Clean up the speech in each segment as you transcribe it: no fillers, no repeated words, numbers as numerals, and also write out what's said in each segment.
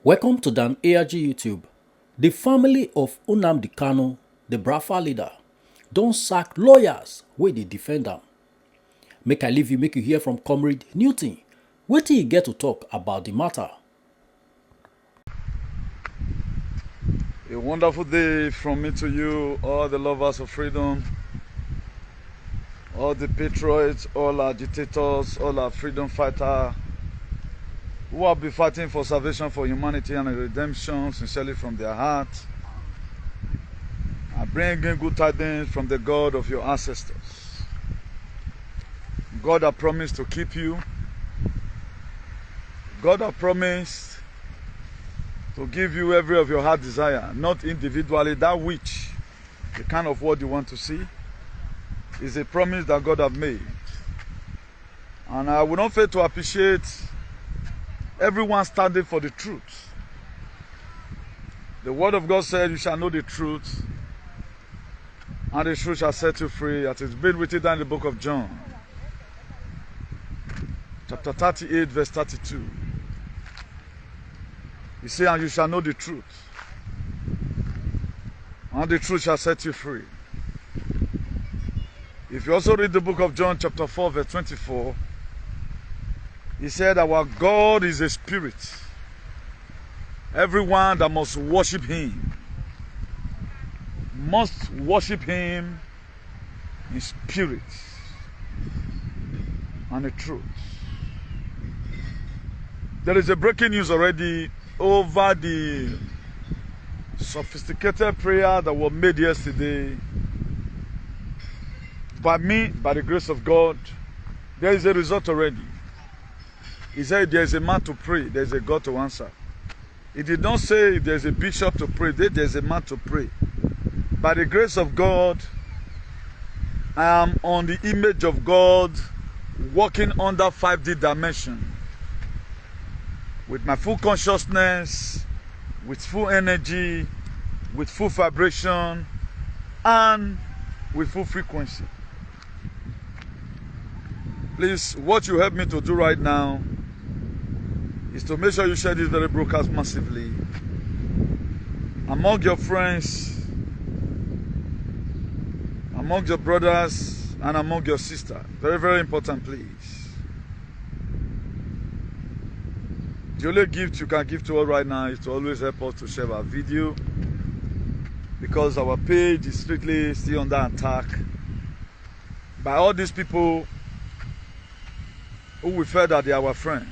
Welcome to Dan ARG YouTube. The family of Nnamdi Kanu, the Biafra leader, don't sack lawyers wey dey defend am. Make I leave you make you hear from Comrade Newton. Wetin he get to talk about the matter? A wonderful day from me to you, all the lovers of freedom, all the patriots, all our agitators, all our freedom fighters who have been fighting for salvation for humanity and redemption sincerely from their heart. I bring in good tidings from the God of your ancestors. God has promised to keep you. God has promised to give you every of your heart desire, not individually, that which, the kind of word you want to see, is a promise that God has made. And I will not fail to appreciate everyone standing for the truth. The word of God said, you shall know the truth, and the truth shall set you free. It is been written down in the book of John, chapter 38, verse 32. He said, and you shall know the truth, and the truth shall set you free. If you also read the book of John, chapter 4, verse 24, he said, our God is a spirit. Everyone that must worship him must worship him in spirit and in truth. There is a breaking news already over the sophisticated prayer that was made yesterday by me, by the grace of God. There is a result already. He said there is a man to pray, there is a God to answer. He did not say there is a bishop to pray, there is a man to pray. By the grace of God, I am on the image of God, walking under 5D dimension, with my full consciousness, with full energy, with full vibration, and with full frequency. Please, what you help me to do right now is to make sure you share this very broadcast massively among your friends, among your brothers, and among your sisters. Very, very important, please. The only gift you can give to us right now is to always help us to share our video, because our page is strictly still under attack by all these people who we feel that they are our friends.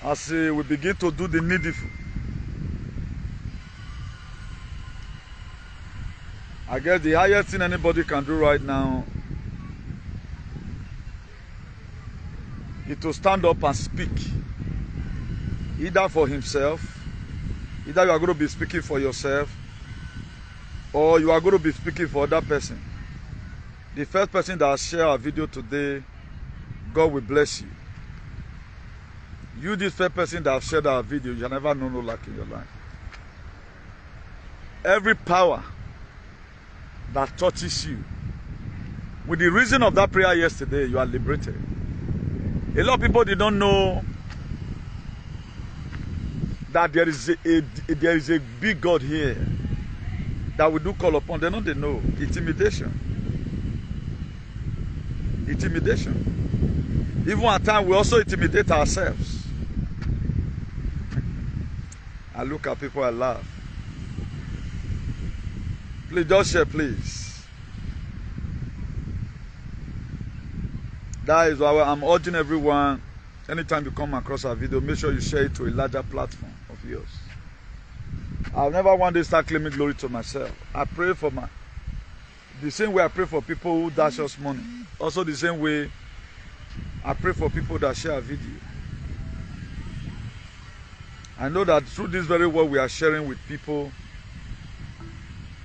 As we begin to do the needful, I guess the highest thing anybody can do right now is to stand up and speak, either for himself, either you are going to be speaking for yourself, or you are going to be speaking for other person. The first person that share our video today, God will bless you. You, this first person that have shared our video, you shall never know no lack in your life. Every power that touches you, with the reason of that prayer yesterday, you are liberated. A lot of people did not know that there is a big God here that we do call upon. They know. Intimidation. Even at times, we also intimidate ourselves. I look at people, I laugh. Please, just share, please. That is why I'm urging everyone, anytime you come across our video, make sure you share it to a larger platform of yours. I'll never one day start claiming glory to myself. I pray for the same way I pray for people who dash us money. Also the same way I pray for people that share a video. I know that through this very word we are sharing with people,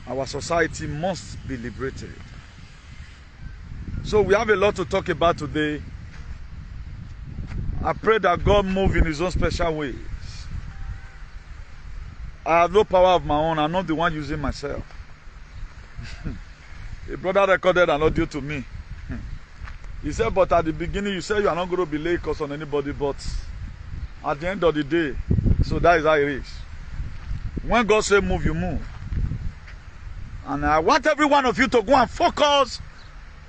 our society must be liberated. So we have a lot to talk about today. I pray that God move in his own special ways. I have no power of my own. I'm not the one using myself. A brother recorded an audio to me. He said, but at the beginning you said you are not going to be late because on anybody, but at the end of the day, So that is how it is. When God says move, you move. And I want every one of you to go and focus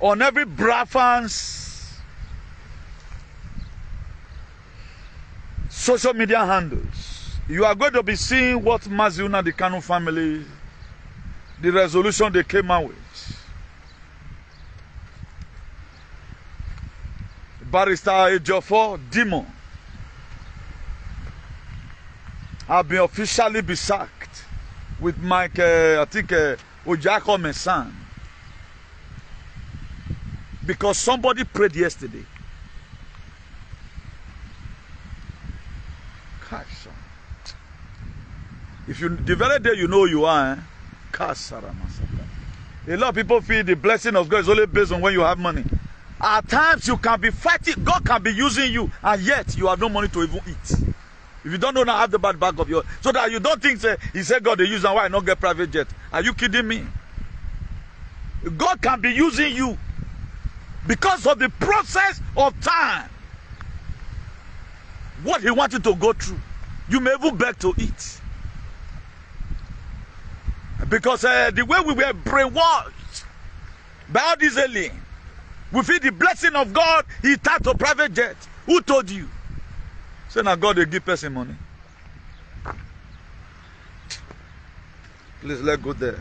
on every Brafan's social media handles. You are going to be seeing what Nnamdi Kanu family, the resolution they came out with. Barrister Ejiofor, demon, have been officially be sacked with Mike, Ozekhome son. Because somebody prayed yesterday. Gosh, if you the very day you know you are, a lot of people feel the blessing of God is only based on when you have money. At times you can be fighting, God can be using you, and yet you have no money to even eat. If you don't know now, have the bad back of your, so that you don't think say he said God they use and why I not get private jet. Are you kidding me? God can be using you because of the process of time. What he wanted to go through, you may even beg to eat. Because the way we were brainwashed by all these aliens, we feel the blessing of God, he tied to private jet. Who told you? Say now God will give person money. Please let's go there.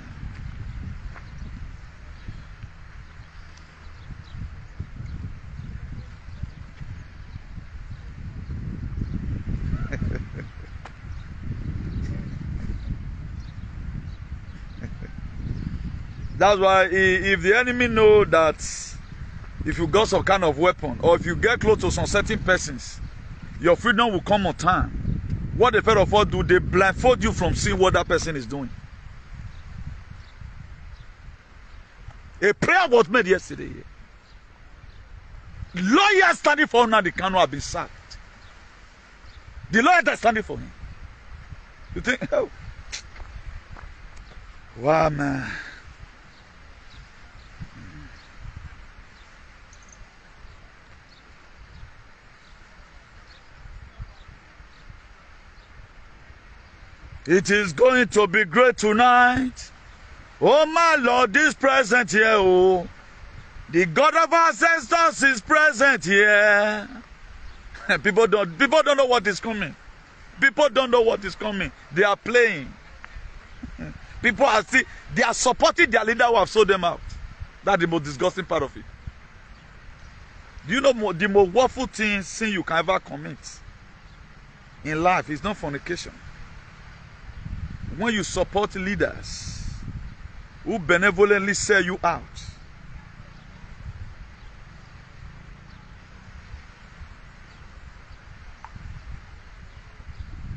That's why if the enemy know that if you got some kind of weapon or if you get close to some certain persons, your freedom will come on time. What the first of all do, they blindfold you from seeing what that person is doing. A prayer was made yesterday. Lawyers standing for Nnamdi Kanu have been sacked. The lawyers are standing for him. You think, oh, wow, man. It is going to be great tonight. Oh my Lord is present here. Oh, the God of our ancestors is present here. People don't know what is coming. People don't know what is coming. They are playing. People are still, they are supporting their leader who have sold them out. That's the most disgusting part of it. Do you know the most woeful sin you can ever commit in life is not fornication? When you support leaders who benevolently sell you out.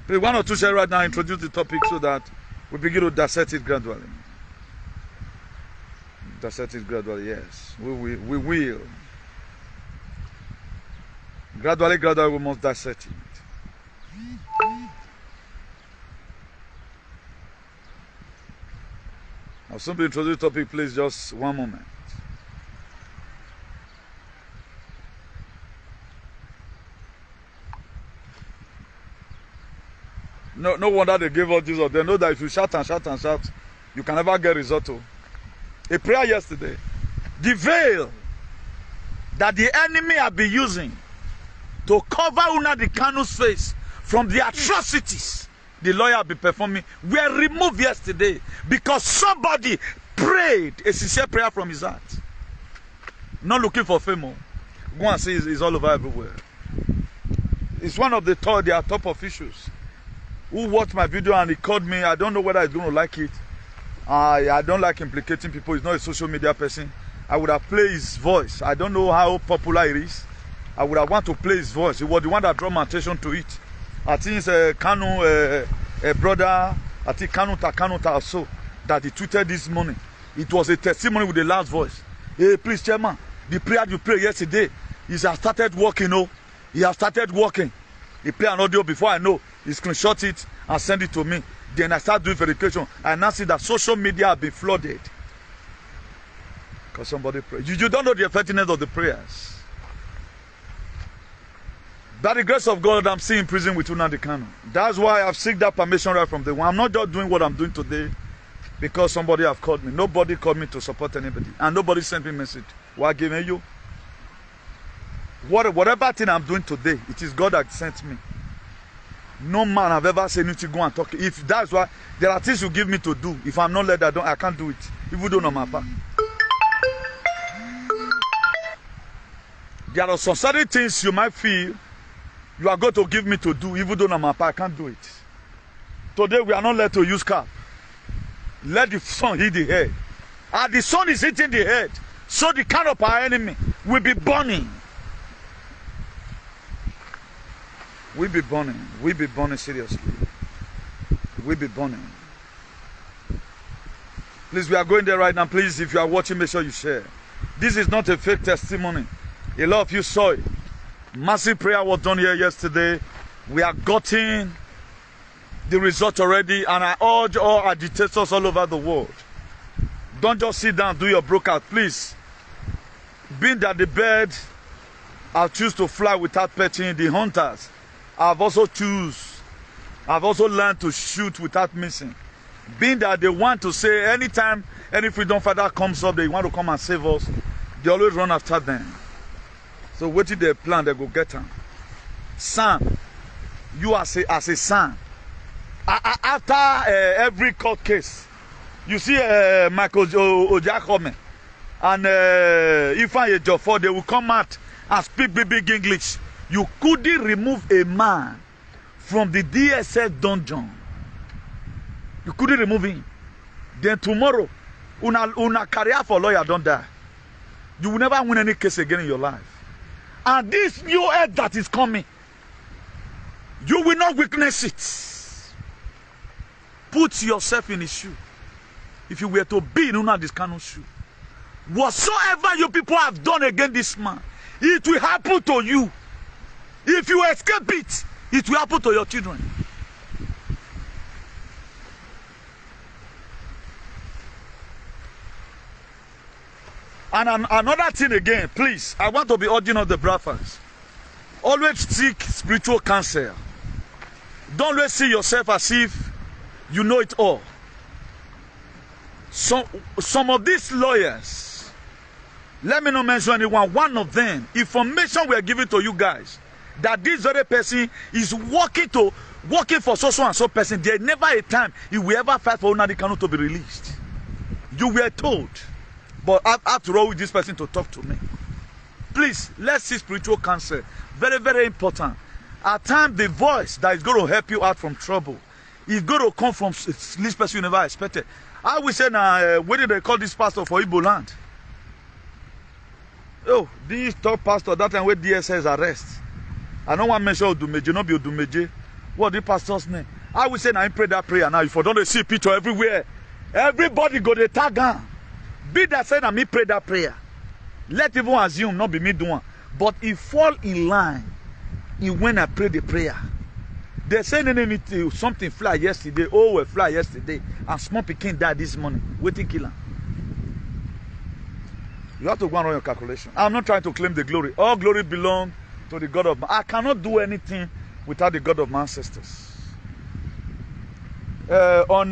Please, one or two share right now introduce the topic so that we begin to dissect it gradually. Dissect it gradually, yes. We will. Gradually, we must dissect it. I'll simply introduce the topic, please, just one moment. No wonder they gave up Jesus. They know that if you shout and shout and shout, you can never get risotto. A prayer yesterday. The veil that the enemy have been using to cover Nnamdi Kanu's face from the atrocities the lawyer have been performing were removed yesterday because somebody prayed a sincere prayer from his heart. Not looking for fame. Go and see it's all over everywhere. It's one of their top officials who watched my video and he called me. I don't know whether he's going to like it. I don't like implicating people. He's not a social media person. I would have played his voice. I don't know how popular it is. I would have wanted to play his voice. He was the one that drew my attention to it. I think it's Kanu, brother, I think Kanu also, that he tweeted this morning. It was a testimony with the last voice. Hey, please, Chairman, the prayer you prayed yesterday, he has started working, oh. He has started working. He played an audio before I know. He screenshot it and sent it to me. Then I start doing verification. I now see that social media have been flooded. Because somebody prayed. You don't know the effectiveness of the prayers. By the grace of God, I'm still in prison with Nnamdi Kanu. That's why I've seeked that permission right from the one. I'm not just doing what I'm doing today because somebody have called me. Nobody called me to support anybody. And nobody sent me a message. Why giving you? Whatever thing I'm doing today, it is God that sent me. No man have ever said you to go and talk. If that's why there are things you give me to do. If I'm not led, I can't do it. Even though no my part. There are some certain things you might feel you are going to give me to do, even though no my part, I can't do it. Today we are not led to use cap. Let the sun hit the head. And the sun is hitting the head, so the kind of our enemy will be burning. We'll be burning. We'll be burning seriously. We'll be burning. Please, we are going there right now. Please, if you are watching, make sure you share. This is not a fake testimony. A lot of you saw it. Massive prayer was done here yesterday. We are getting the result already, and I urge all agitators all over the world. Don't just sit down, do your broadcast, please. Being that the bird have choose to fly without perching, the hunters I've also learned to shoot without missing. Being that they want to say anytime any freedom fighter comes up, they want to come and save us, they always run after them. So what did they plan? They go get them. Son, you as a son, after every court case, you see Michael Ozekhome and Ifeanyi Ejiofor, they will come out and speak big English. You couldn't remove a man from the DSS dungeon. You couldn't remove him. Then tomorrow, una career for lawyer don't die. You will never win any case again in your life. And this new earth that is coming, you will not witness it. Put yourself in his shoe. If you were to be in Nnamdi Kanu's shoe, whatsoever you people have done against this man, it will happen to you. If you escape it, it will happen to your children. And another thing again, please, I want to be urging on the brothers. Always seek spiritual counsel. Don't always see yourself as if you know it all. Some of these lawyers, let me not mention anyone, one of them, information we are giving to you guys, that this very person is working for so and so person. There never a time he will ever fight for Nnamdi Kanu to be released. You were told. But after all, with this person to talk to me. Please, let's see spiritual counsel. Very, very important. At times, the voice that is going to help you out from trouble is going to come from this person you never expected. I will say now, where did they call this pastor for Igbo land? Oh, this top pastor, that time where DSS arrest. I don't want to mention Odumeje, not be Odumeje. What the pastor's name? I will say now, I pray that prayer now. If I don't see picture everywhere, everybody go to tag on. Be that said, I me pray that prayer. Let everyone assume not be me doing, but it fall in line in when I pray the prayer. They say something fly yesterday, we fly yesterday, and small pikin died this morning. Waiting killer. You have to go and run your calculation. I'm not trying to claim the glory. All glory belongs to the God of man. I cannot do anything without the God of my ancestors. On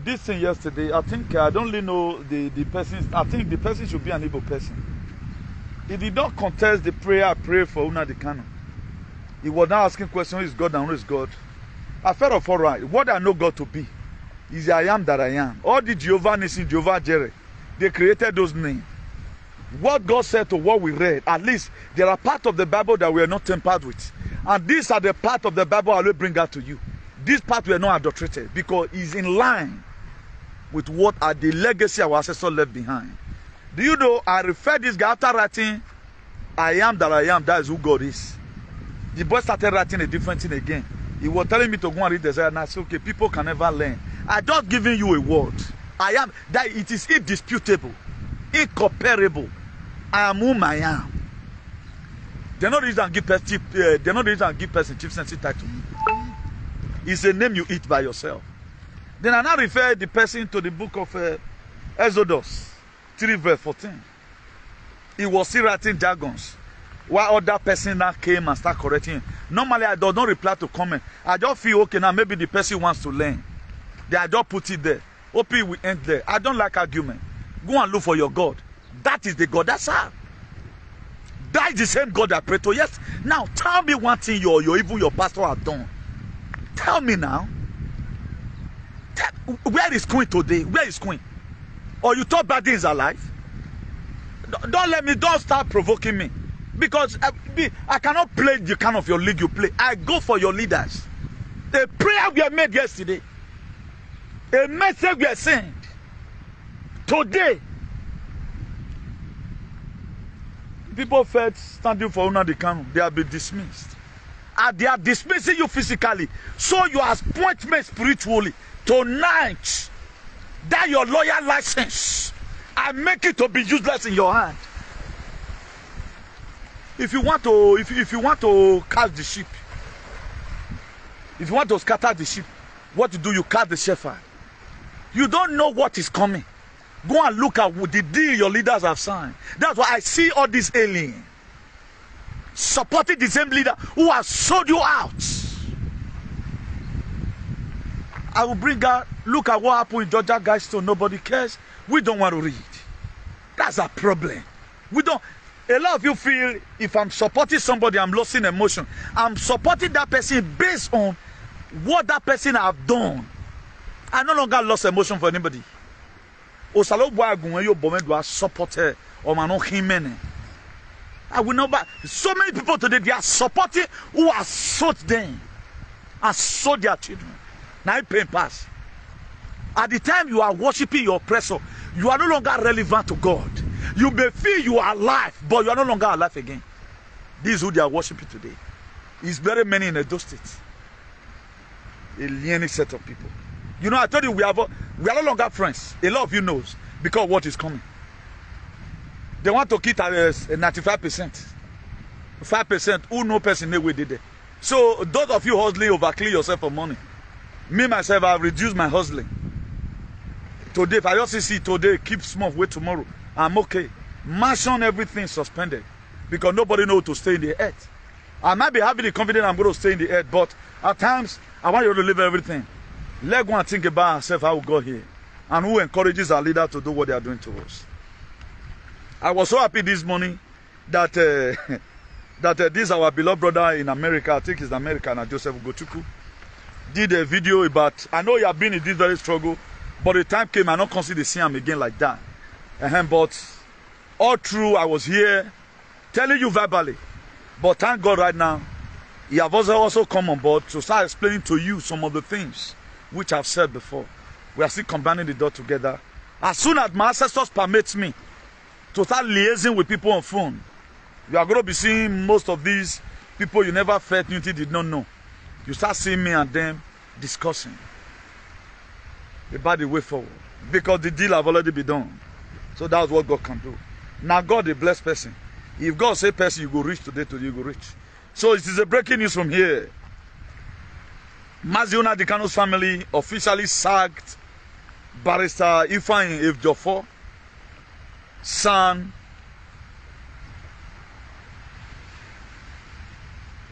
this thing yesterday, I think I don't really know the person. I think the person should be an Igbo person. He did not contest the prayer I prayed for Nnamdi Kanu. He was now asking questions, who is God and who is God? I felt of all right. What I know God to be is I am that I am. All the Jehovah Nissi, Jehovah Jireh, they created those names. What God said to what we read, at least there are parts of the Bible that we are not tempered with. And these are the parts of the Bible I will bring out to you. This part were not adulterated because it's in line with what are the legacy our ancestors left behind. Do you know, I refer this guy after writing, I am that I am, that is who God is. The boy started writing a different thing again. He was telling me to go and read Isaiah, and I said, okay, people can never learn. I just giving you a word. I am, that it is indisputable, incomparable. I am whom I am. They're not reason give person chief sensitive title. It's a name you eat by yourself. Then I now refer the person to the book of Exodus 3 verse 14. He was still writing jargons. Why other person that came and start correcting him? Normally, I don't reply to comment. I just feel, okay, now maybe the person wants to learn. Then I just put it there. OP will end there. I don't like argument. Go and look for your God. That is the God. That's how. That is the same God I pray to. Yes. Now, tell me one thing even your pastor have done. Tell me now. Where is Queen today? Where is Queen? Or you thought bad things are alive? Don't start provoking me. Because I cannot play the kind of your league you play. I go for your leaders. The prayer we made yesterday. A message we are sent. Today. People felt standing for Nnamdi Kanu. They have been dismissed. And they are dismissing you physically. So your appointment spiritually. Tonight. That your lawyer license. I make it to be useless in your hand. If you want to catch the sheep, if you want to scatter the sheep, what you do, you catch the shepherd. You don't know what is coming. Go and look at the deal your leaders have signed. That's why I see all these aliens supporting the same leader who has sold you out. I will bring out, look at what happened in Georgia guys, so nobody cares. We don't want to read. That's a problem. We don't. A lot of you feel if I'm supporting somebody, I'm losing emotion. I'm supporting that person based on what that person have done. I no longer lost emotion for anybody. Osalo boagun yo bomedwa supporter or mano himene. I will not buy. So many people today, they are supporting who have sold them and sold their children. Now it pain pass. At the time you are worshiping your oppressor, you are no longer relevant to God. You may feel you are alive, but you are no longer alive again. This is who they are worshiping today. It's very many in Edo State. Alien set of people. You know, I told you we are no longer friends. A lot of you knows because of what is coming. They want to keep 95%. 5% who no person they did it. So those of you hustling overclear yourself for money. Me myself, I have reduced my hustling. Today, if I just see today, keep small, wait tomorrow. I'm okay. Mansion, everything suspended. Because nobody knows to stay in the earth. I might be having the confidence I'm going to stay in the earth, but at times, I want you to leave everything. Let go and think about ourselves, how we got here. And who encourages our leader to do what they are doing to us. I was so happy this morning that this our beloved brother in America, I think it's America, and Joseph Gochuku, did a video about, I know you have been in this very struggle, but the time came, I don't consider seeing him again like that. But all through, I was here telling you verbally. But thank God right now, he has also come on board to start explaining to you some of the things which I've said before. We are still combining the dot together. As soon as my ancestors permit me to start liaising with people on phone, you are going to be seeing most of these people you never felt unity did not know. You start seeing me and them discussing about the way forward. Because the deal have already been done. So that's what God can do. Now God a blessed person. If God say person, you go reach today, you go reach. So it is a breaking news from here. Nnamdi Kanu's family officially sacked Barrister Ifeanyi Ejiofor, son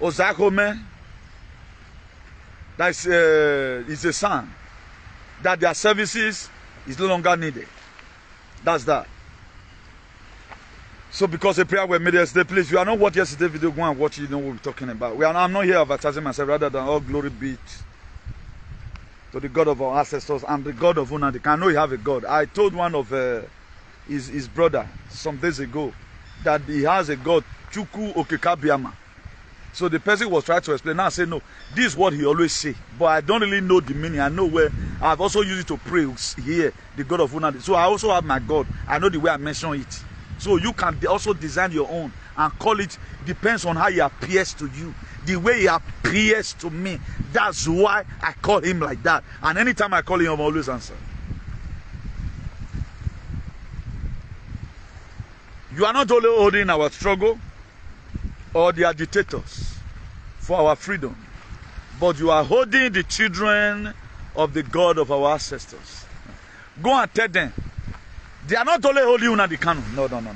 Ozekhome, that is a son, that their services is no longer needed. That's that. So because the prayer were made yesterday, please, you are not watching yesterday's video, go and watch it, you know what we're talking about. I'm not here advertising myself, rather than all glory be to the God of our ancestors and the God of Nnamdi Kanu. I know you have a God. I told one of his brother some days ago that he has a God, Chukwu Okekabiama. So the person was trying to explain. Now I say, no, this is what he always say. But I don't really know the meaning. I know where I've also used it to pray here, the God of Nnamdi. So I also have my God. I know the way I mention it. So you can also design your own and call it, depends on how he appears to you. The way he appears to me, that's why I call him like that. And anytime I call him, I'm always answer. You are not only holding our struggle or the agitators for our freedom, but you are holding the children of the God of our ancestors. Go and tell them, they are not only holding Nnamdi Kanu. No.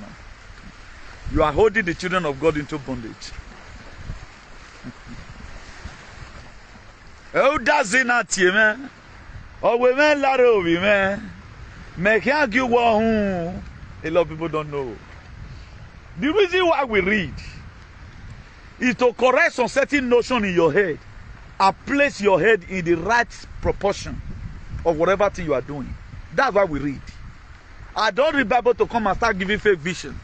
You are holding the children of God into bondage. Oh, that's in that man. Oh, we man, Laro, we man. Make you one. A lot of people don't know. The reason why we read is to correct some certain notion in your head and place your head in the right proportion of whatever thing you are doing. That's why we read. I don't read Bible to come and start giving fake vision.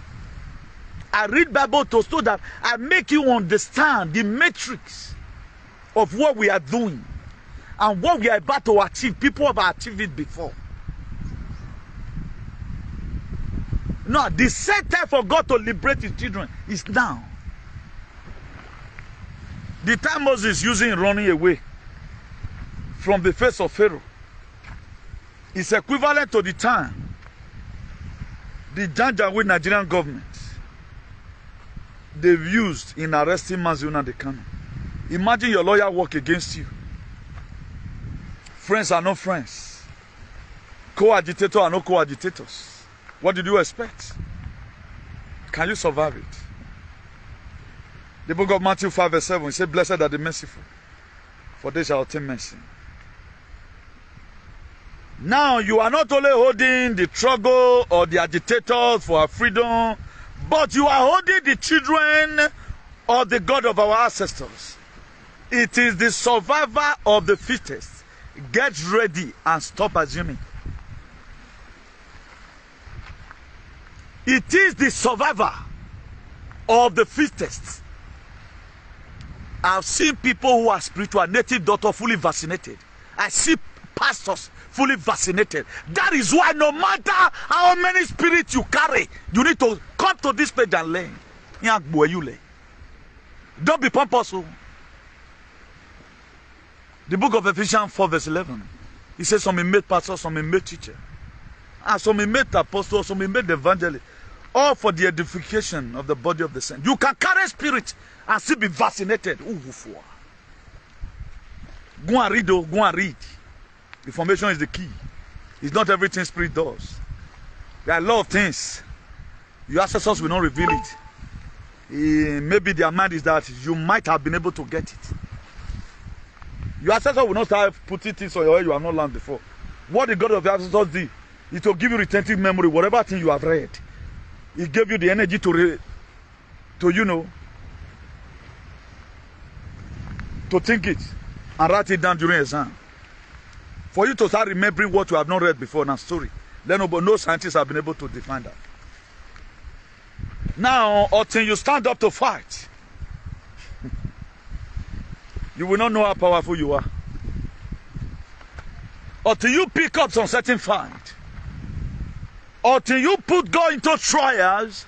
I read Bible to so that I make you understand the matrix of what we are doing and what we are about to achieve. People have achieved it before. No, the set time for God to liberate his children is now. The time Moses is using running away from the face of Pharaoh is equivalent to the time the Janjaweed Nigerian government they've used in arresting Nnamdi Kanu. Imagine your lawyer work against you. Friends are not friends. Co-agitators are not co-agitators. What did you expect? Can you survive it? The book of Matthew 5 verse 7, it says, blessed are the merciful, for they shall obtain mercy. Now, you are not only holding the struggle or the agitators for our freedom, but you are holding the children of the God of our ancestors. It is the survivor of the fittest. Get ready and stop assuming. It is the survivor of the fittest. I've seen people who are spiritual, native daughter fully vaccinated. I see pastors fully vaccinated. That is why no matter how many spirits you carry, you need to come to this page and learn. Don't be pompous. The book of Ephesians 4 verse 11. It says some made pastors, some made teacher. And some made apostles, some made evangelist. All for the edification of the body of the saint. You can carry spirit and still be vaccinated. Go and read, go and read. Information is the key. It's not everything spirit does. There are a lot of things. Your ancestors will not reveal it. Maybe their mind is that you might have been able to get it. Your ancestors will not start putting things on your head you have not learned before. What the God of your ancestors did is to give you retentive memory, whatever thing you have read. He gave you the energy to think it and write it down during exam. For you to start remembering what you have not read before in a story. Then no scientists have been able to define that. Now, until you stand up to fight, you will not know how powerful you are. Until you pick up some certain fight. Until you put God into trials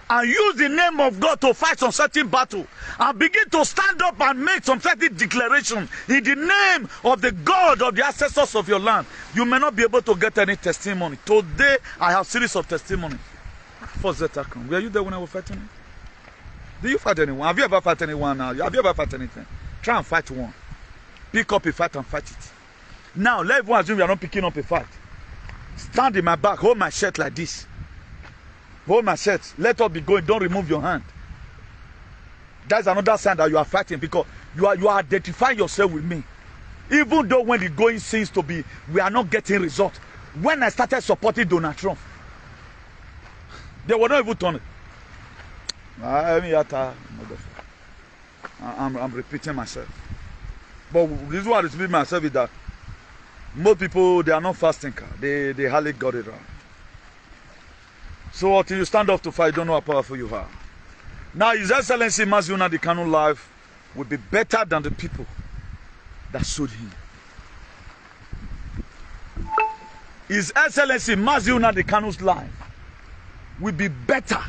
and use the name of God to fight some certain battle and begin to stand up and make some certain declaration in the name of the God of the ancestors of your land, you may not be able to get any testimony. Today, I have a series of testimonies. First Ozekhome, were you there when I was fighting it? Did you fight anyone? Have you ever fought anyone now? Have you ever fought anything? Try and fight one. Pick up a fight and fight it. Now, let everyone assume you are not picking up a fight. Stand in my back, hold my shirt like this. Hold my shirt. Let us be going. Don't remove your hand. That's another sign that you are fighting because you are identifying yourself with me. Even though when the going seems to be, we are not getting results. When I started supporting Donald Trump, they were not even turning. I'm repeating myself. But the reason why I repeat myself is that most people, they are not fast thinkers. They hardly got it right. So until you stand up to fight, you don't know how powerful you are. Now, His Excellency Nnamdi Kanu life will be better than the people that sued him. His Excellency Nnamdi Kanu's life will be better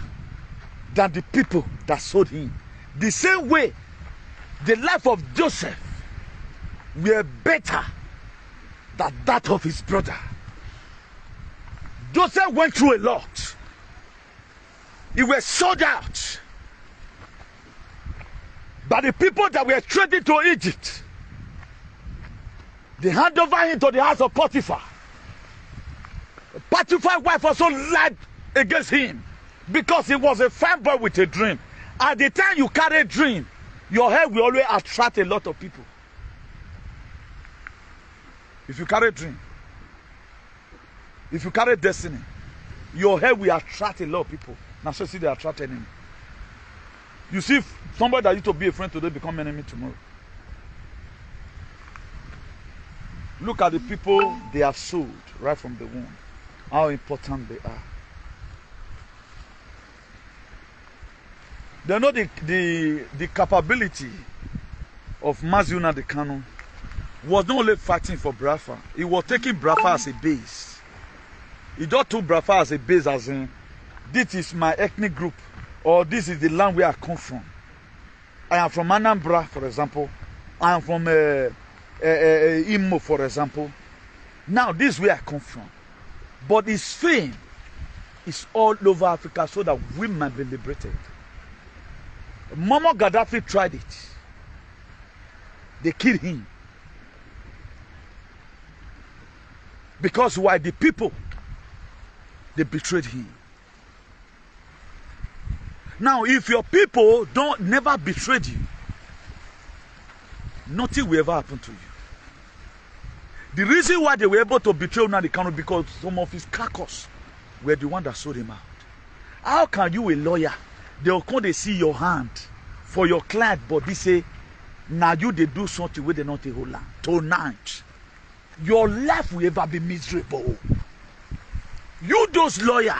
than the people that sold him. The same way the life of Joseph were better than that of his brother. Joseph went through a lot. He was sold out by the people that were trading to Egypt. They handed over him to the house of Potiphar. Potiphar's wife also lied against him. Because he was a fine boy with a dream. At the time you carry a dream, your head will always attract a lot of people. If you carry a dream, if you carry destiny, your head will attract a lot of people. Now, so see, they attract enemy. You see, somebody that used to be a friend today become enemy tomorrow. Look at the people they have sold right from the womb. How important they are. They know the capability of Nnamdi Kanu was not only fighting for Biafra, he was taking Biafra as a base. He just took Biafra as a base, as in, this is my ethnic group, or this is the land where I come from. I am from Anambra, for example. I am from Imo, for example. Now, this is where I come from. But his fame is all over Africa so that we might be liberated. Muammar Gaddafi tried it. They killed him. Because why? The people, they betrayed him. Now, if your people never betrayed you, nothing will ever happen to you. The reason why they were able to betray Nnamdi Kanu because some of his carcass were the one that sold him out. How can you, a lawyer, they'll come to see your hand for your client, but they say, now you they do something where they not a whole land. Tonight, your life will ever be miserable. You those lawyer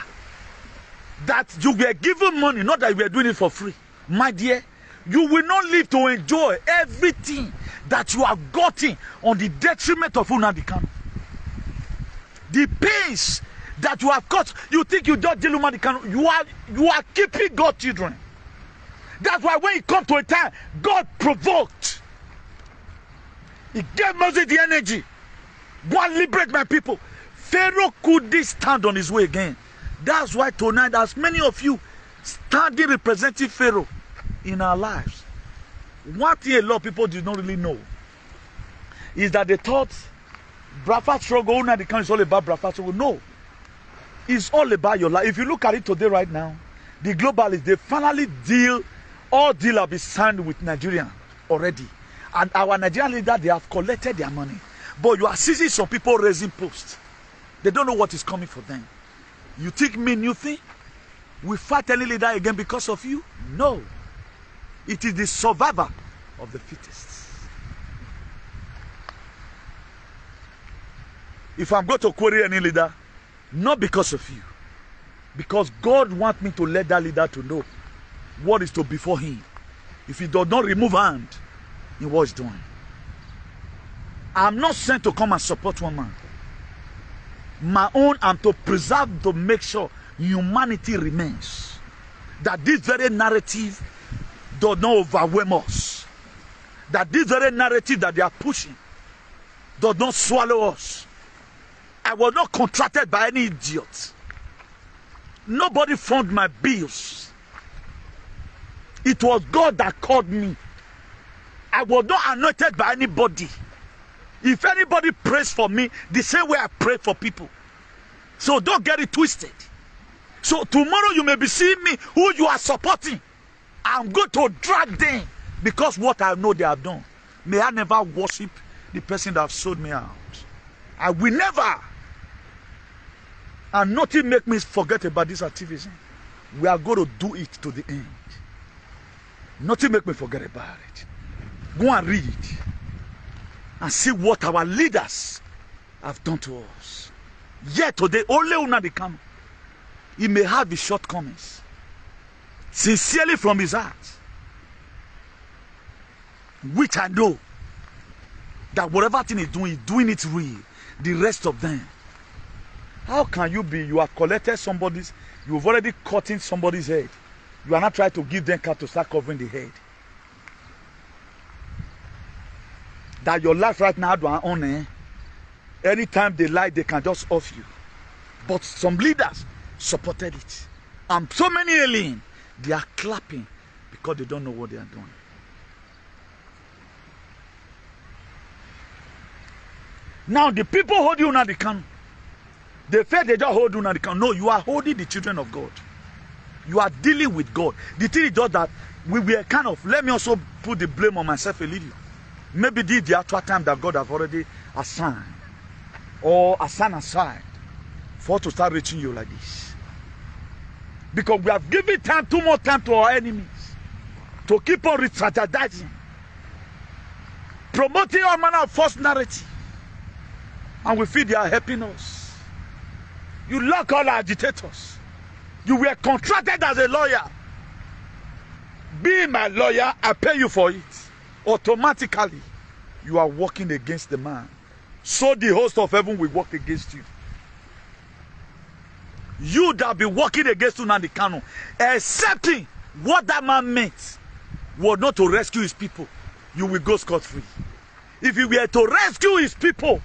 that you were given money, not that you were doing it for free, my dear, you will not live to enjoy everything that you have gotten on the detriment of Nnamdi Kanu. The pains that you have got, you think you don't deal with Nnamdi Kanu, you are keeping God's children. That's why when it comes to a time, God provoked. He gave Moses the energy. Go and liberate my people. Pharaoh couldn't stand on his way again. That's why tonight, as many of you standing representing Pharaoh in our lives, one thing a lot of people do not really know is that they thought Biafra struggle, Nnamdi Kanu is all about Biafra struggle. No. It's all about your life. If you look at it today right now, the globalists, they finally deal have been signed with Nigeria already. And our Nigerian leaders, they have collected their money. But you are seeing some people raising posts. They don't know what is coming for them. You think me new thing? We fight any leader again because of you? No. It is the survivor of the fittest. If I'm going to query any leader, not because of you. Because God wants me to let that leader to know what is to before him. If he does not remove hand in what he's doing. I'm not sent to come and support one man. My own, I'm to preserve, to make sure humanity remains. That this very narrative does not overwhelm us. That this very narrative that they are pushing does not swallow us. I was not contracted by any idiot. Nobody funded my bills. It was God that called me. I was not anointed by anybody. If anybody prays for me, the same way I pray for people. So don't get it twisted. So tomorrow you may be seeing me who you are supporting. I'm going to drag them because what I know they have done. May I never worship the person that have sold me out. I will never. And nothing make me forget about this activism. We are going to do it to the end. Nothing make me forget about it. Go and read and see what our leaders have done to us. Yet today, only Nnamdi Kanu, he may have his shortcomings. Sincerely from his heart. Which I know that whatever thing he's doing it real. The rest of them. How can you be, you have collected somebody's, you've already cut in somebody's head. You are not trying to give them cut to start covering the head. That your life right now, anytime they lie, they can just off you. But some leaders supported it. And so many aliens, they are clapping because they don't know what they are doing. Now the people hold you Nnamdi Kanu. They feel they just hold you Nnamdi Kanu. No, you are holding the children of God. You are dealing with God. The thing is just that we were kind of, let me also put the blame on myself a little. Maybe this is the actual time that God has already assigned or assigned aside for to start reaching you like this. Because we have given time, too much time to our enemies to keep on re-strategizing, promoting all manner of false narrative. And we feel they are helping us. You lock all our agitators. You were contracted as a lawyer. Being my lawyer, I pay you for it. Automatically, you are working against the man. So the host of heaven will work against you. You that be working against Nnamdi Kanu, accepting what that man meant was not to rescue his people, you will go scot-free. If you were to rescue his people,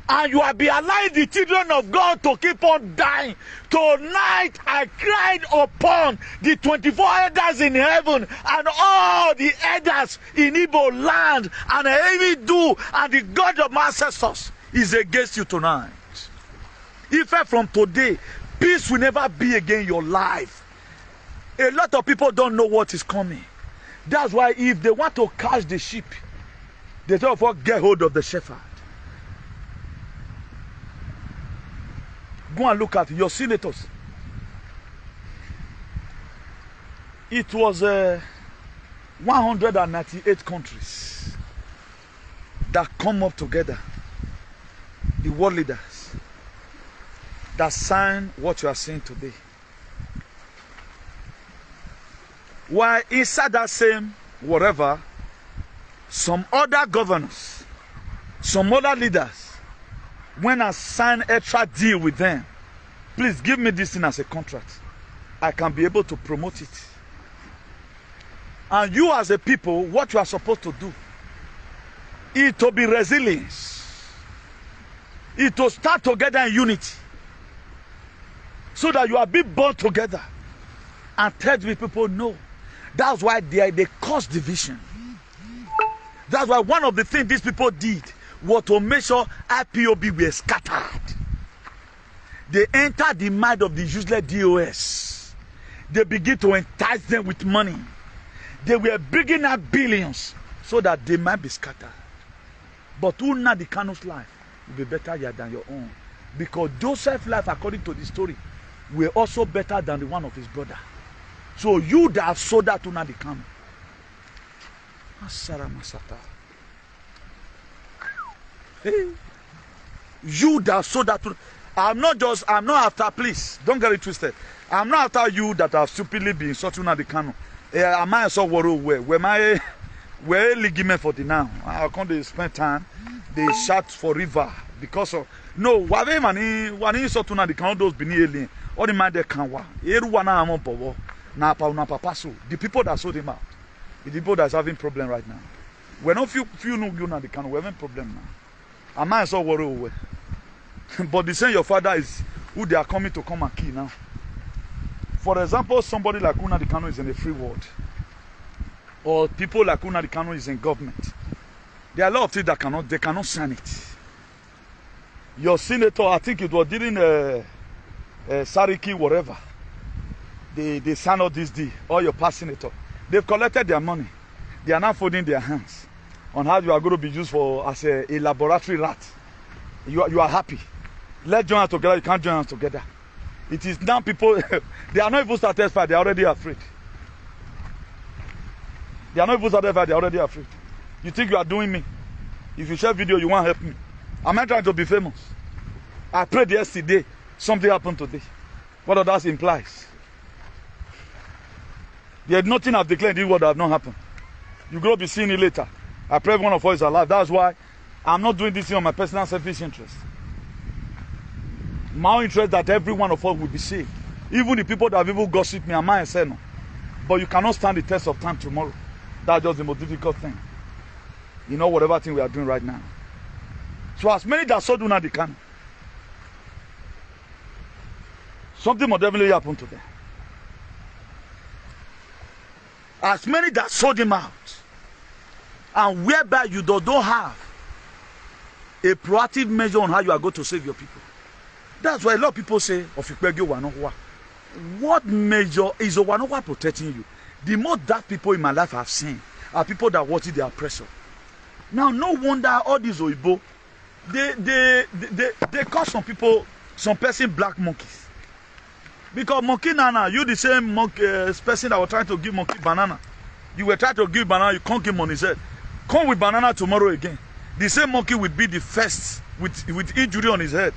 and you have been allowing the children of God to keep on dying, tonight I cried upon the 24 elders in heaven and all the elders in Igbo land, and I even do, and the God of my ancestors is against you tonight. If from today, peace will never be again in your life. A lot of people don't know what is coming. That's why if they want to catch the sheep, they therefore get hold of the shepherd. Go and look at your senators. It was 198 countries that come up together, the world leaders, that sign what you are saying today. While inside that same whatever, some other governors, some other leaders, when I sign extra deal with them, please give me this thing as a contract. I can be able to promote it. And you as a people, what you are supposed to do is to be resilience. Is to start together in unity. So that you are being born together. And tell the people no. That's why they cause division. That's why one of the things these people did was to make sure IPOB were scattered. They entered the mind of the useless DOS. They begin to entice them with money. They were bringing up billions so that they might be scattered. But Nnamdi Kanu's life will be better than your own. Because Joseph's life, according to the story, were also better than the one of his brother. So you that have sold that to Nnamdi Kanu. Hey. You that sold that to, I'm not after, please, don't get it twisted. I'm not after you that have stupidly been insulting Nnamdi Kanu. Am I so worried where ligament for the now? I can't they spend time, they shout for river because of no, whatever money, one insult to Nnamdi Kanu those bini alien, all the man they can wa. Everyone among power. Na papa so the people that sold him out, the people that's having problem right now. We're not few know you Nnamdi Kanu, we're having problem now. Am I so worried away? But the same your father is who they are coming to come and kill now. For example, somebody like Nnamdi Kanu is in the free world. Or people like Nnamdi Kanu is in government. There are a lot of things that they cannot sign it. Your senator, I think it was during Sariki, whatever. They signed all this deal, all your past senator. They've collected their money. They are now folding their hands on how you are going to be used for as a laboratory rat. You are happy. Let's join us together. You can't join us together. It is now people, they are not even started fight, they are already afraid. They are not even started fight, they are already afraid. You think you are doing me? If you share video, you won't help me. Am I trying to be famous? I prayed yesterday, something happened today. What does that imply? There is nothing I've declared in this world that have not happened. You're going to be seeing it later. I pray one of us is alive. That's why I'm not doing this thing on my personal selfish interest. My interest that every one of us will be saved. Even the people that have even gossiped me, I might say no. But you cannot stand the test of time tomorrow. That's just the most difficult thing. You know, whatever thing we are doing right now. So as many that saw Nnamdi Kanu, something will definitely happen to them. As many that sold him out, and whereby you don't have a proactive measure on how you are going to save your people. That's why a lot of people say, what major is Owanowa protecting you? The most dark people in my life I've seen are people that watch their oppressor. Now, no wonder all these Oyibo, they call some people, some person black monkeys. Because monkey nana, you the same monkey person that was trying to give monkey banana. You were trying to give banana, you can't give money. Said, come with banana tomorrow again. The same monkey will be the first with injury on his head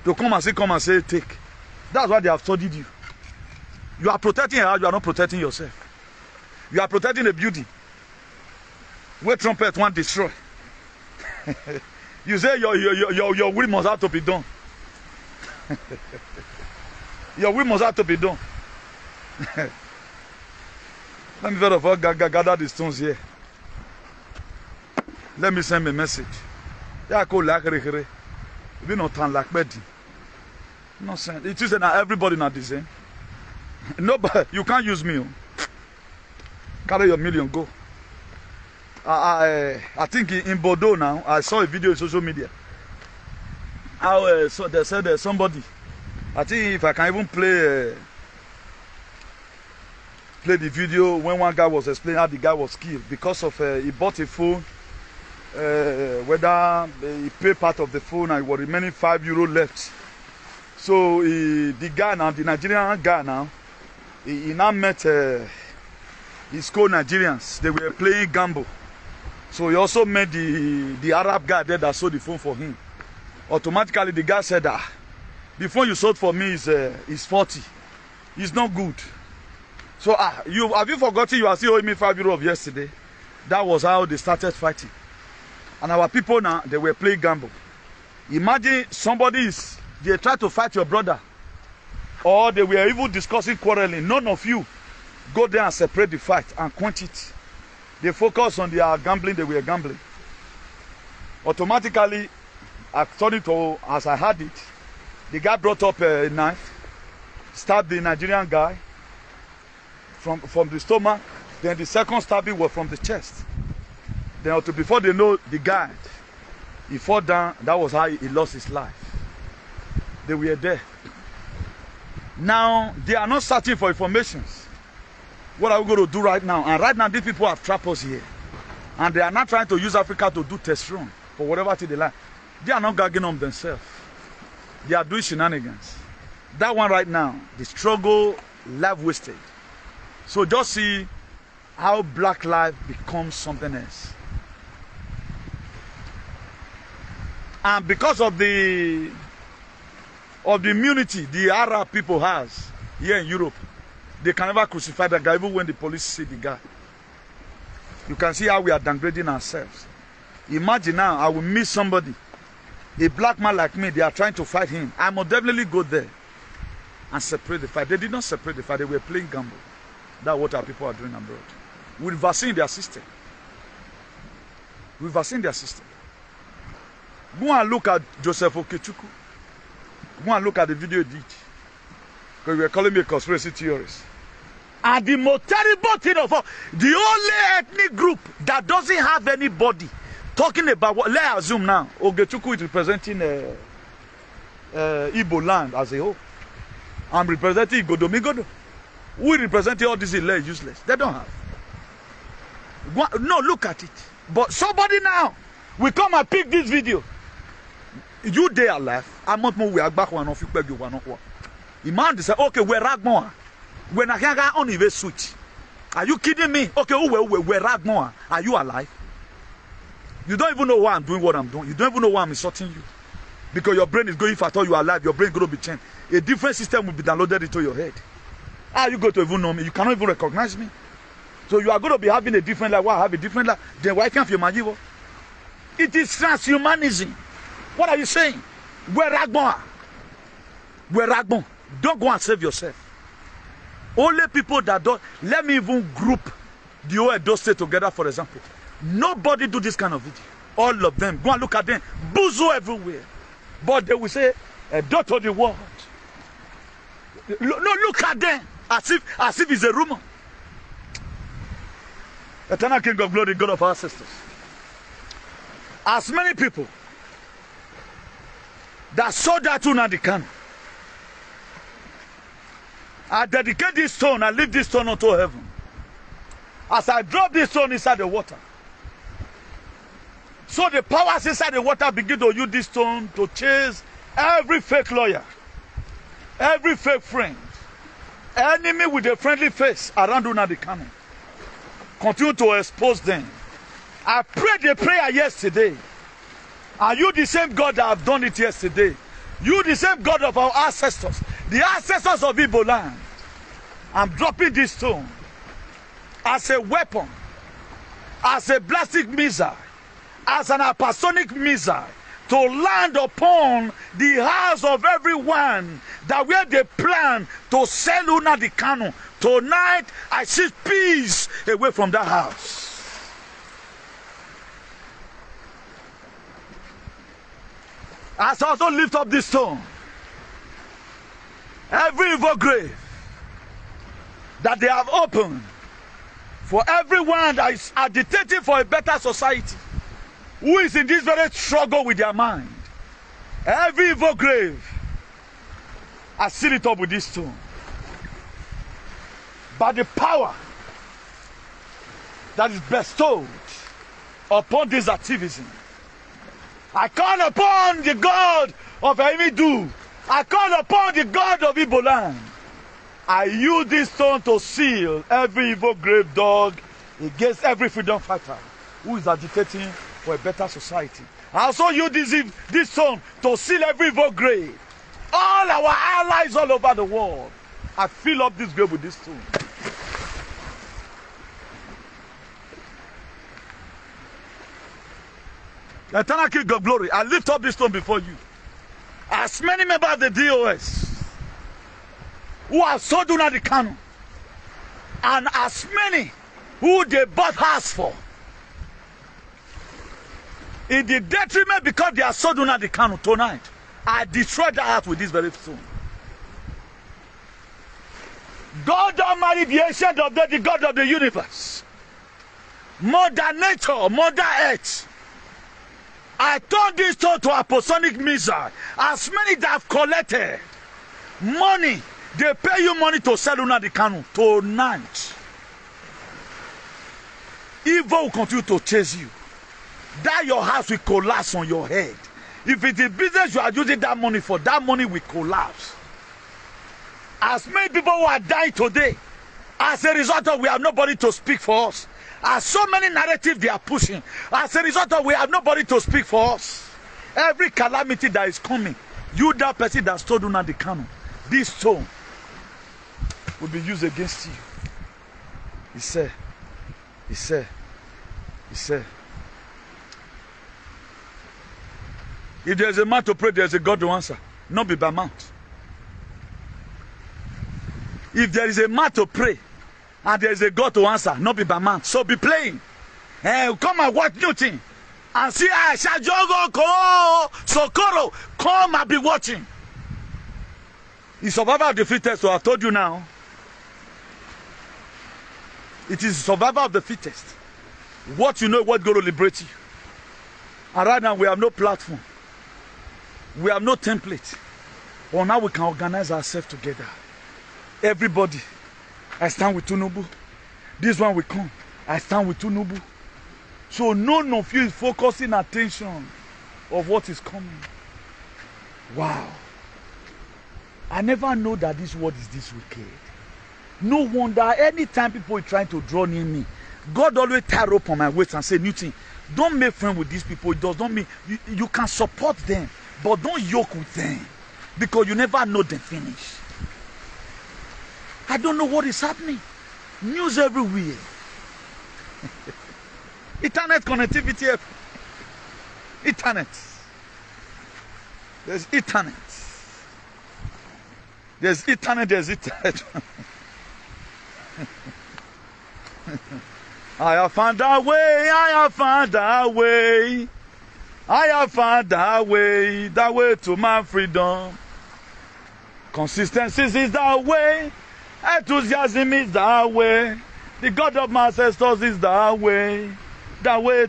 to come and say, take. That's why they have studied you. You are protecting her, you are not protecting yourself. You are protecting a building where trumpet want destroy. You say your will must have to be done. Your will must have to be done. Let me first of all gather the stones here. Let me send a message. Yeah, call like rekere. We not turn like bedi. Nonsense. It is that everybody not the same. Nobody, you can't use me. Carry your million, go. I think in Bordeaux now, I saw a video on social media. How so they said somebody. I think if I can even play the video when one guy was explaining how the guy was killed because of he bought a phone. Whether he paid part of the phone and it was remaining €5 left. So the guy now, the Nigerian guy now, he now met his co-Nigerians. They were playing gamble. So he also met the Arab guy there that sold the phone for him. Automatically the guy said, the phone you sold for me is 40. It's not good. So have you forgotten you are still owing me €5 of yesterday? That was how they started fighting. And our people now, they were playing gamble. Imagine they tried to fight your brother. Or they were even discussing quarreling. None of you go there and separate the fight and quench it. They focus on their gambling, they were gambling. Automatically, according to as I had it, the guy brought up a knife, stabbed the Nigerian guy from the stomach. Then the second stabbing was from the chest. Then before they know the guy, he fell down. That was how he lost his life. They were there. Now, they are not searching for information. What are we going to do right now? And right now, these people have trapped us here. And they are not trying to use Africa to do test run for whatever they like. They are not gagging on themselves. They are doing shenanigans. That one right now, the struggle, life wasted. So just see how black life becomes something else. And because of the immunity the Arab people has here in Europe, they can never crucify that guy even when the police see the guy. You can see how we are downgrading ourselves. Imagine now I will meet somebody, a black man like me, they are trying to fight him. I must definitely go there and separate the fight. They did not separate the fight, they were playing gamble. That's what our people are doing abroad. We're reversing their system. Reversing their system. Go and look at Joseph Okechukwu. Go and look at the video he did. Because you were calling me a conspiracy theorist. And the most terrible thing of all, the only ethnic group that doesn't have anybody talking about what, let's assume now, Okechukwu is representing Igbo land as a whole. I'm representing Igodomigodo. We representing all these is useless. They don't have. No, look at it. But somebody now will come and pick this video. You there alive? I'm not more we are back one of you beg you one. Imagine say, okay, we're Ragmoa. When I can't on even switch. Are you kidding me? Okay, we're Ragmoa. Are you alive? You don't even know why I'm doing what I'm doing. You don't even know why I'm insulting you. Because your brain is going, if I thought you are alive, your brain is going to be changed. A different system will be downloaded into your head. How are you going to even know me? You cannot even recognize me. So you are going to be having a different life. Why I have a different life? Then why can't you imagine? It is transhumanism. What are you saying? We're Ragbon. We're Ragbon. Don't go and save yourself. Only people that don't. Let me even group the whole Edo State together, for example. Nobody do this kind of video. All of them. Go and look at them. Buzo everywhere. But they will say, Edo to the world. No, look at them. As if it's a rumor. Eternal King of Glory, God of our sisters. As many people that saw that Nnamdi Kanu I dedicate this stone, I leave this stone unto heaven. As I drop this stone inside the water, so the powers inside the water begin to use this stone to chase every fake lawyer, every fake friend, enemy with a friendly face around Nnamdi Kanu. Continue to expose them. I prayed the prayer yesterday. Are you the same God that have done it yesterday? You the same God of our ancestors, the ancestors of Igbo land. I'm dropping this stone as a weapon, as a ballistic missile, as an apostolic missile, to land upon the house of everyone that where they plan to sell Nnamdi Kanu. Tonight, I seek peace away from that house. As I also lift up this stone, every evil grave that they have opened for everyone that is agitating for a better society, who is in this very struggle with their mind, every evil grave, I seal it up with this stone. By the power that is bestowed upon this activism, I call upon the God of Emidu. I call upon the God of Igbo land. I use this stone to seal every evil grave dog against every freedom fighter who is agitating for a better society. I also use this stone to seal every evil grave. All our allies all over the world. I fill up this grave with this stone. Eternal King of Glory, I lift up this stone before you. As many members of the DOS who have sold Nnamdi Kanu, and as many who they bought house for, in the detriment because they have sold Nnamdi Kanu, tonight, I destroy that house with this very stone. God Almighty, the ancient of days, the God of the universe, Mother Nature, Mother Earth, I turn this stone to apostolic missile. As many that have collected money, they pay you money to sell Nnamdi Kanu tonight. Evil will continue to chase you. That your house will collapse on your head. If it is business you are using that money for, that money will collapse. As many people who are dying today, as a result of we have nobody to speak for us. As so many narratives they are pushing, as a result of we have nobody to speak for us. Every calamity that is coming, you that person that stole Nnamdi Kanu, this stone will be used against you. He said, if there is a man to pray, there is a God to answer, not be by mouth. If there is a man to pray, and there is a God to answer, not be by man. So be playing. Come and watch new thing. And see, I shall Sokoro, come and be watching. It's survival of the fittest, so I told you now. It is survival of the fittest. What you know, what going to liberate you. And right now, we have no platform. We have no template. But now we can organize ourselves together. Everybody. I stand with Tinubu. This one will come. I stand with Tinubu. So none of you is focusing attention of what is coming. Wow. I never know that this world is this wicked. No wonder anytime people are trying to draw near me, God always tie rope on my waist and say, Newton, don't make friends with these people. It does not mean you can support them, but don't yoke with them because you never know them finish. I don't know what is happening. News everywhere. Internet connectivity. Internet. There's internet. There's internet. There's internet. I have found a way. I have found a way. I have found a way. The way to my freedom. Consistency is the way. Enthusiasm is the way. The God of my ancestors is the way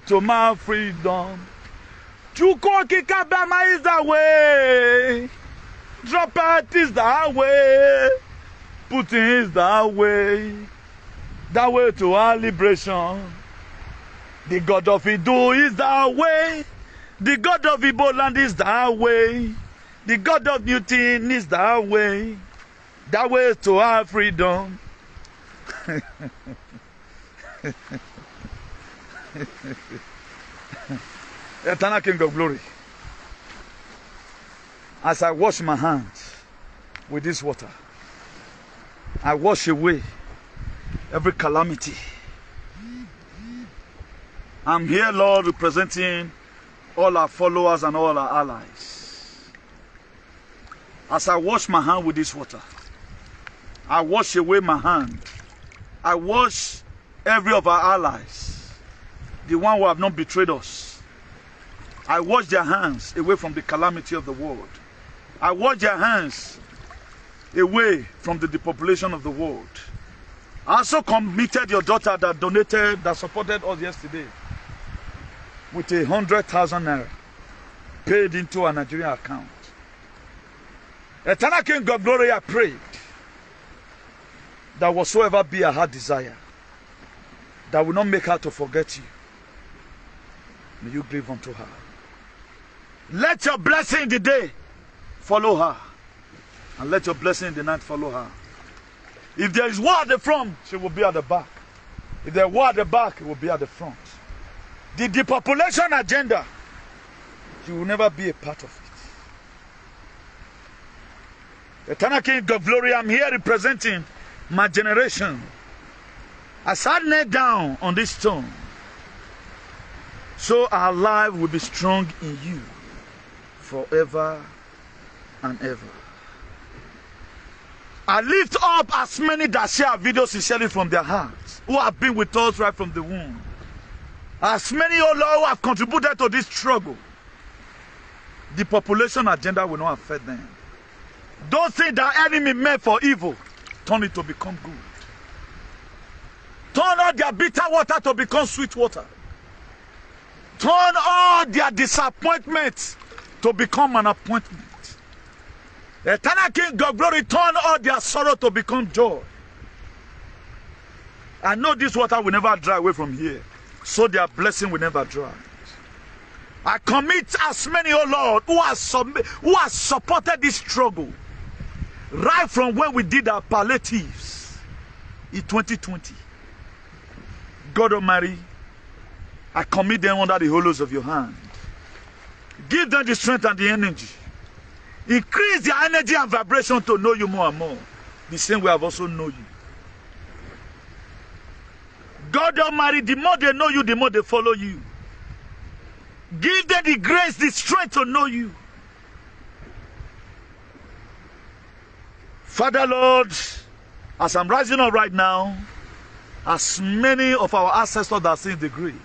to my freedom. Chukoki Kabama is the way. Drop it is the way. Putin is that way to our liberation. The God of Idu is that way. The God of Igbo land is that way. The God of Newton is that way. That way to our freedom. Eternal King of Glory, as I wash my hands with this water, I wash away every calamity. I'm here, Lord, representing all our followers and all our allies. As I wash my hand with this water, I wash away my hand. I wash every of our allies, the one who have not betrayed us. I wash their hands away from the calamity of the world. I wash their hands away from the depopulation of the world. I also committed your daughter that supported us yesterday with 100,000 naira paid into a Nigerian account. Eternal King of Glory, I prayed that whatsoever be her heart desire, that will not make her to forget you, may you give unto her. Let your blessing in the day follow her, and let your blessing in the night follow her. If there is war at the front, she will be at the back. If there is war at the back, it will be at the front. The depopulation agenda, she will never be a part of it. Eternal King of Glory, I'm here representing my generation. As I kneel down on this stone, so our life will be strong in you forever and ever. I lift up as many that share videos sincerely from their hearts, who have been with us right from the womb. As many, oh Lord, who have contributed to this struggle. The population agenda will not affect them. Those things that enemy meant for evil, turn it to become good. Turn all their bitter water to become sweet water. Turn all their disappointments to become an appointment. Eternal King of Glory, turn all their sorrow to become joy. I know this water will never dry away from here, so their blessing will never dry. I commit as many, oh Lord, who have supported this struggle right from when we did our palliatives in 2020. God Almighty, I commit them under the hollows of your hand. Give them the strength and the energy. Increase their energy and vibration to know you more and more, the same way I've also known you. God Almighty, the more they know you, the more they follow you. Give them the grace, the strength to know you. Father Lord, as I'm rising up right now, as many of our ancestors that are still in the grave,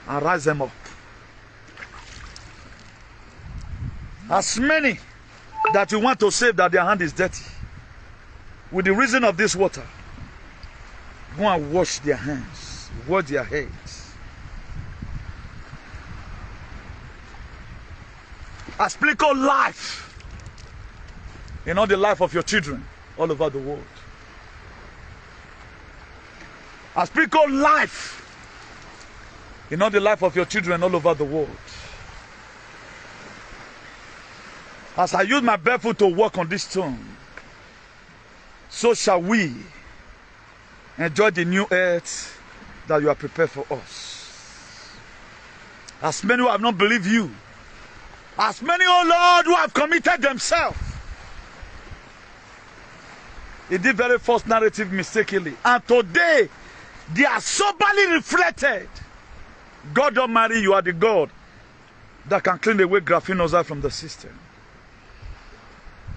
I rise them up. As many that you want to save that their hand is dirty, with the reason of this water, go and wash their hands, wash their heads. I speak of life in all the life of your children all over the world. I speak of life in all the life of your children all over the world. As I use my barefoot to walk on this stone, so shall we enjoy the new earth that you have prepared for us. As many who have not believed you, as many, oh Lord, who have committed themselves in the very first narrative mistakenly, and today they are soberly reflected. God Almighty, you are the God that can clean away graphene from the system.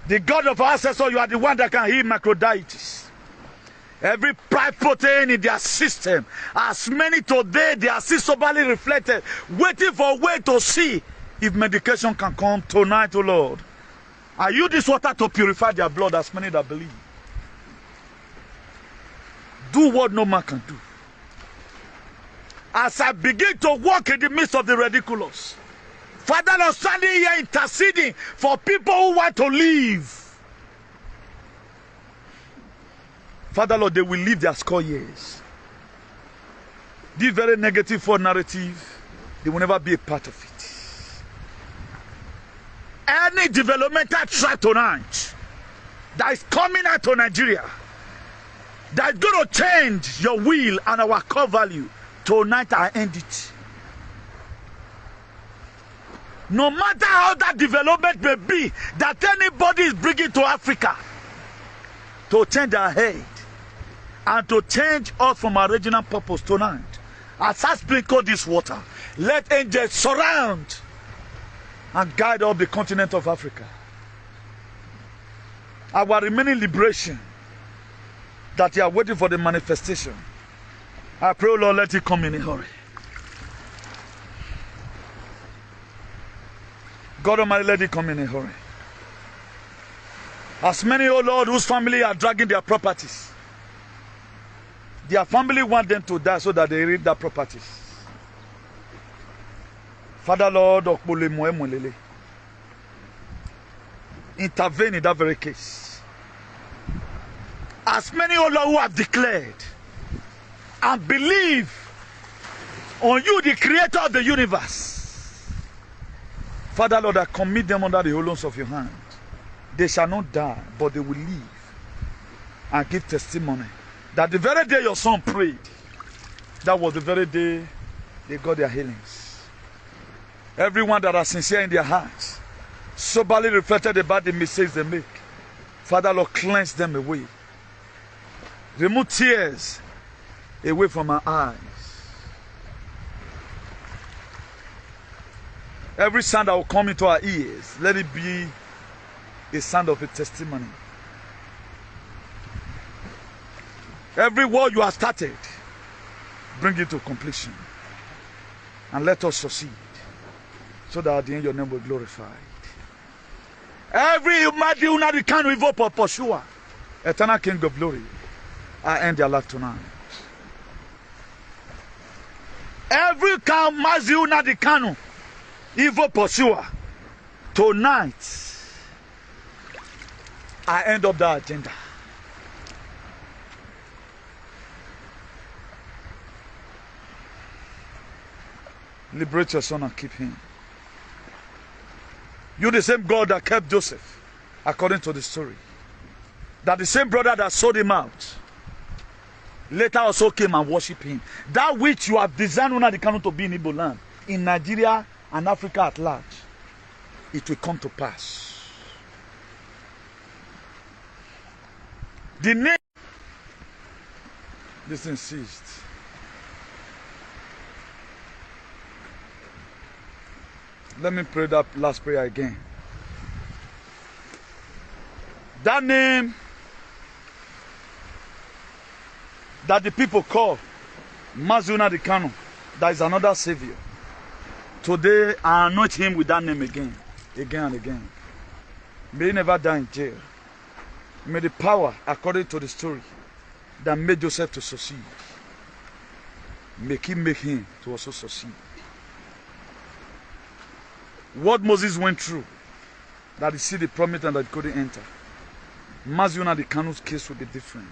The God of our ancestors, you are the one that can heal microdiabetes. Every pride protein in their system, as many today, they are still soberly reflected, waiting for a way to see if medication can come tonight, oh Lord. I use this water to purify their blood, as many that believe. Do what no man can do. As I begin to walk in the midst of the ridiculous, Father, I'm standing here interceding for people who want to live. Father Lord, they will live their score years. This very negative for narrative, they will never be a part of it. Any developmental threat tonight that is coming out to Nigeria, that is going to change your will and our core value, tonight I end it. No matter how that development may be, that anybody is bringing to Africa to change our head and to change us from our original purpose tonight. As I sprinkle this water, let angels surround and guide up the continent of Africa. Our remaining liberation that you are waiting for the manifestation, I pray, Lord, let it come in a hurry. God Almighty, let it come in a hurry. As many, oh Lord, whose family are dragging their properties, their family want them to die so that they reap their properties. Father Lord, intervene in that very case. As many, oh Lord, who have declared and believe on you, the creator of the universe, Father Lord, I commit them under the hollows of your hand. They shall not die, but they will live and give testimony that the very day your son prayed, that was the very day they got their healings. Everyone that are sincere in their hearts, soberly reflected about the mistakes they make, Father Lord, cleanse them away. Remove tears away from our eyes. Every sound that will come into our ears, let it be a sound of a testimony. Every word you have started, bring it to completion. And let us succeed, so that at the end your name will be glorified. Every Nnamdi Kanu evil pursuer, eternal King of glory, I end their life tonight. Every Nnamdi Kanu evil pursuer, tonight I end up that agenda. Liberate your son and keep him. You the same God that kept Joseph, according to the story. That the same brother that sold him out, later also came and worshiped him. That which you have designed Nnamdi Kanu to be in Igbo land, in Nigeria and Africa at large, it will come to pass. The name, this insists. Let me pray that last prayer again. That name that the people call Nnamdi Kanu, that is another savior. Today I anoint him with that name again and again. May he never die in jail. May the power, according to the story, that made Joseph to succeed, make him to also succeed. What Moses went through, that he see the promise and that he couldn't enter. Nnamdi Kanu's case will be different.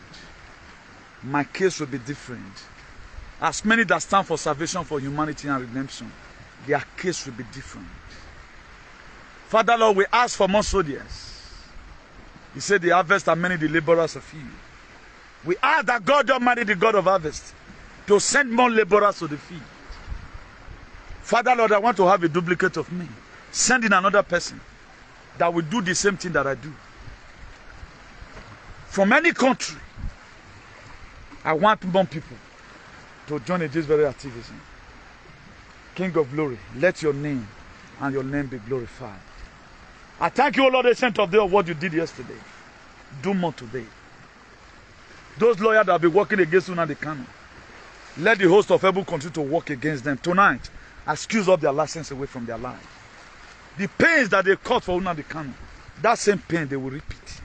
My case will be different. As many that stand for salvation, for humanity and redemption, their case will be different. Father Lord, we ask for more soldiers. He said the harvest are many, the laborers are few. We ask that God Almighty, the God of harvest, to send more laborers to the field. Father Lord, I want to have a duplicate of me. Send in another person that will do the same thing that I do. From any country, I want more people to join in this very activism. King of glory, let your name and your name be glorified. I thank you, O Lord, ancient of days, of what you did yesterday. Do more today. Those lawyers that have been working against Nnamdi Kanu, let the host of heaven continue to work against them. Tonight, excuse up their license away from their life. The pains that they caused for Nnamdi Kanu, that same pain they will repeat.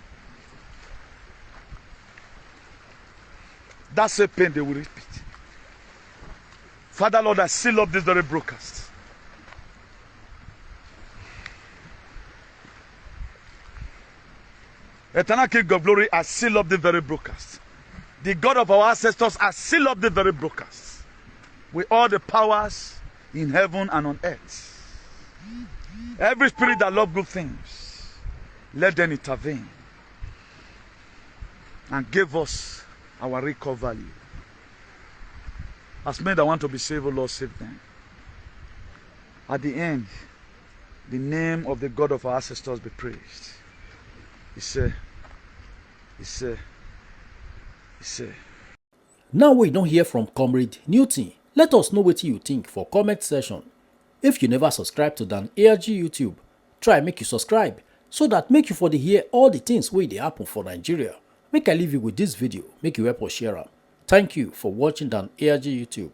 That same pain they will repeat. Father Lord, I seal up this very broadcast. Eternal King of glory, I seal up the very broadcast. The God of our ancestors has sealed up the very brokers with all the powers in heaven and on earth. Every spirit that loves good things, let them intervene and give us our real value. As men that want to be saved, O Lord, save them. At the end, the name of the God of our ancestors be praised. He said. Now we don't hear from Comrade Newton. Let us know what you think for comment section. If you never subscribe to Dan ARG YouTube, try make you subscribe so that make you for the hear all the things wey dey happen for Nigeria. Make I leave you with this video, make you help us share am. Thank you for watching Dan ARG YouTube.